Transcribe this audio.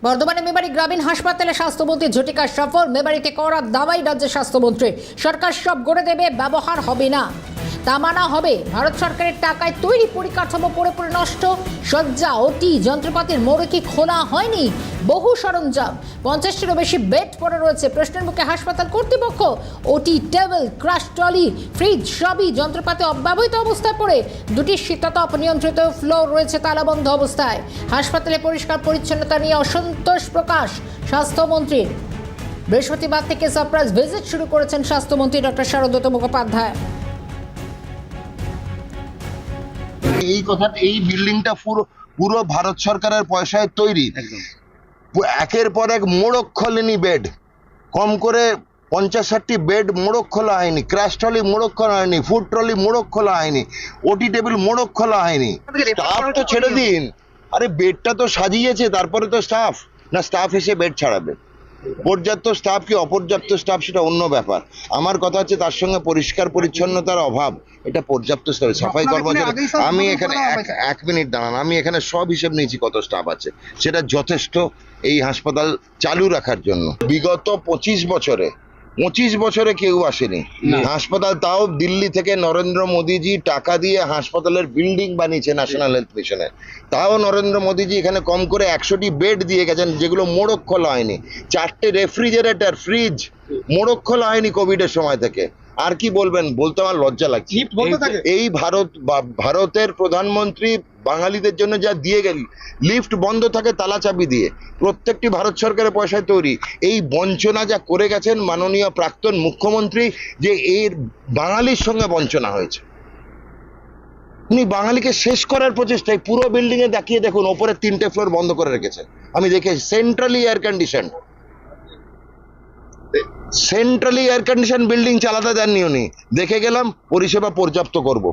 বর্ধমানে মেবারি গ্রামীণ হাসপাতালে স্বাস্থ্যমন্ত্রী ঝটিকা সফর। মেবারিতে করা দাওয়াই রাজ্যের স্বাস্থ্যমন্ত্রী। সরকার সব গড়ে দেবে, ব্যবহার হবে না, তা মানা হবে। ভারত সরকারের টাকায় তৈরি পরিকাঠামো পড়ে পড়ে নষ্ট। শয্যা, ওটি, যন্ত্রপাতির মোড়ে কি খোলা হয়নি? বহু সরঞ্জাম, 50টিরও বেশি বেড পড়ে রয়েছে। প্রশ্নের মুখে হাসপাতাল কর্তৃপক্ষ। ওটি, টেবিল, ক্রাশ ট্রলি, ফ্রিজ সবই যন্ত্রপাতি অব্যবহৃত অবস্থায় পড়ে। দুটি শীতাতপ নিয়ন্ত্রিত ফ্লোর রয়েছে তালাবন্ধ অবস্থায়। হাসপাতালে পরিষ্কার পরিচ্ছন্নতা নিয়ে অসন্তোষ প্রকাশ স্বাস্থ্যমন্ত্রীর। বৃহস্পতিবার থেকে সারপ্রাইজ ভিজিট শুরু করেছেন স্বাস্থ্যমন্ত্রী ডক্টর শারদত্ত মুখোপাধ্যায়। এই বিল্ডিংটা পুরো ভারত সরকারের পয়সায় তৈরি। একের পর এক মোড়ক খোলেনি বেড, কম করে 50-60টি বেড মোড়ক খোলা হয়নি, ক্র্যাশ ট্রলি মোড়ক খোলা হয়নি, ফুড ট্রলি মোড়ক খোলা হয়নি, ওটি টেবিল মোড়ক খোলা হয়নি। স্টাফ তো ছেড়ে দিন, আরে বেডটা তো সাজিয়েছে, তারপরে তো স্টাফ এসে বেড ছাড়াবে। পর্যাপ্ত স্টাফ কি অপর্যাপ্ত স্টাফ সেটা অন্য ব্যাপার। আমার কথা হচ্ছে তার সঙ্গে পরিষ্কার পরিচ্ছন্নতার অভাব, এটা পর্যাপ্ত সাফাই কর্মচারী। আমি এখানে এক মিনিট দাঁড়ান, আমি এখানে সব হিসেব নিয়েছি কত স্টাফ আছে, সেটা যথেষ্ট এই হাসপাতাল চালু রাখার জন্য। বিগত 25 বছরে কেউ আসেনি হাসপাতাল, তাও দিল্লি থেকে নরেন্দ্র মোদীজি টাকা দিয়ে হাসপাতালের বিল্ডিং বানিয়েছে ন্যাশনাল হেলথ মিশনে। তাও নরেন্দ্র মোদীজি এখানে কম করে 100টি বেড দিয়ে গেছেন, যেগুলো মোড়ক খোলা হয়নি। 4টে রেফ্রিজারেটর, ফ্রিজ মোড়ক খোলা হয়নি কোভিডের সময় থেকে। আর কি বলবেন, বলতে আমার লজ্জা লাগছে। এই ভারতের প্রধানমন্ত্রী বাঙালিদের জন্য যা দিয়ে গেলেন, লিফট বন্ধ থাকে তালা চাবি দিয়ে, প্রত্যেকটি ভারত সরকারের পয়সায় তৈরি। এই বঞ্চনা যা করে গেছেন মাননীয় প্রাক্তন মুখ্যমন্ত্রী, যে এর বাঙালির সঙ্গে বঞ্চনা হয়েছে। উনি বাঙালিকে শেষ করার প্রচেষ্টায় পুরো বিল্ডিং এ দেখিয়ে দেখুন, ওপরে 3টে ফ্লোর বন্ধ করে রেখেছেন। আমি দেখে সেন্ট্রালি এয়ার কন্ডিশন বিল্ডিং চালাতে দেননি উনি। দেখে গেলাম, পরিষেবা পর্যাপ্ত করব।